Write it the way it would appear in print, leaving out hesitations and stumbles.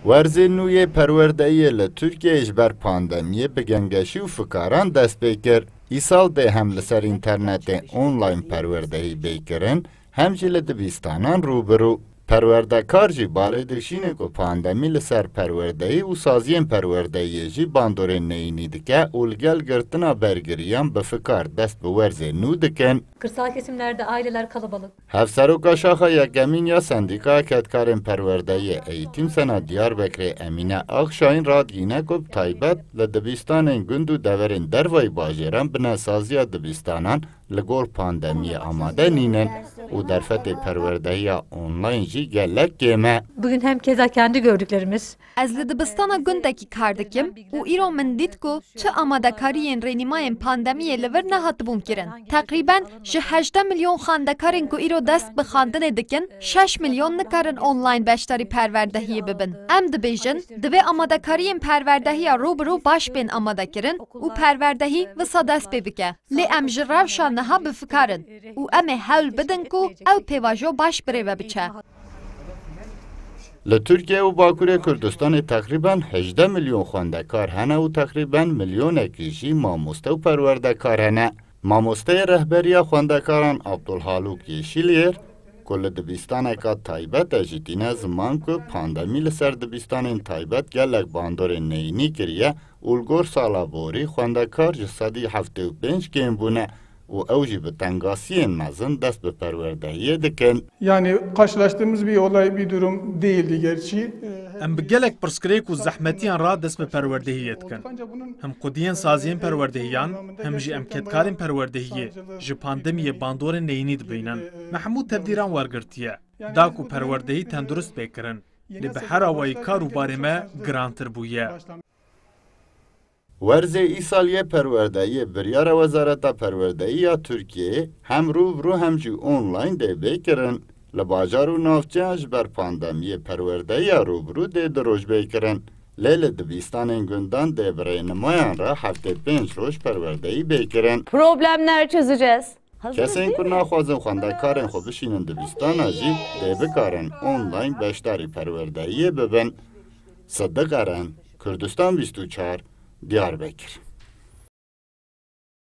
ورزنوی پروردهی لترکیه اجبر پاندمیه بگنگشی و فکاران دست بکر. ایسال ده هم لسر اینترنت اونلاین پروردهی بکرن همجل دبیستانان روبرو. پروردهکار جی باره دشینه که پاندمی لسر پروردهی و سازین پروردهی جی باندورین نینی دکه اولگل گرتنا برگریان بفکار دست به ورزنو دکن. Kırsal kesimlerde aileler kalabalık. Hevseroka Şaxa Yegemin ya Sendika Ketkarên Perwerdeyê Eğitim Sena Diyarbekirê Emine Akşayîn radîne ku taybet li dibistanên gund û deverên derveyî bajêran bi nesaziya dibistanan li gor pandemiyê amade nînin û derfetê perwerdehiya online jî gelek kême. Bugün hem keza kendi gördüklerimiz. Ez li dibistana gundekî kar dikim û îro min dît ku çi amadekariyên rênîmayên pandemiyê li vir nehatibûn kirin. Teqrîben ji 18 milyon xandekarên ku îro dest bi xandinê dikin, 6 milyon nikarin online beşdarî perwerdehiyê bibin. Em dibêjin, divê amadekariyên perwerdehiya rûbirû baş bên amadekirin û perwerdehî wisa dest pê bike. Lê em ji rewşa niha bifikarin û em ê hewl bidin ku ew pêvajo baş birêve biçe. Li Türkiye û Bakurê Kurdistanê teqrîben 18 milyon xwendekar hene û teqrîben milyonekî jî mamoste û perwerdekar hene. Mamosteyê rehberiya xwendekaran Abdulhaluk Yeşilyer ku li dibistaneka taybet jî tîne ziman ku pandemî li ser dibistanên taybet gelek bandorên neyînî kiriye û li gor sala borî xwendekar ji sedî 75 kêm bûne û ew jî bi tengasiyên mezin dest bi perwerdehiyê dikin. Yani karşılaştığımız bir olay, bir durum değildi gerçi. Em bi gelek pirsgirêk û zehmetiyan ra dest bi perwerdehiyê dikin. Hem qudiyên saziyên perwerdehiyan, hem jî em ketkarên perwerdehiyê ji pandemiyê bandorên neyînî dibînin. Mehmûd tevdîran wergirtiye. Da ku perwerdehî tendurist pêkirin. Lê bi hera wayî kar û barê me girantir bûye. Werzê îsaliyê perwerdehiyê biryara Wezareta Perwerdehiya Tirkiyeyê hem rûbirû hem jî online dê bêkirin. Li bajar û navçeyan ji ber pandemiyê perwerdehiya rûbirû dê dirojbêkirin. Lê li dibistanên gundan dê bi rênimayan re heftê 5 roj perwerdehî bêkirin. Problemler çözeceğiz. Kesên ku naxwazin xwendekarên xwe bişînin dibistana jî dê bikarin online beşdarî perwerdehiyê bibin. Siddiq Eren, Kurdistan 24, Diyarbekir.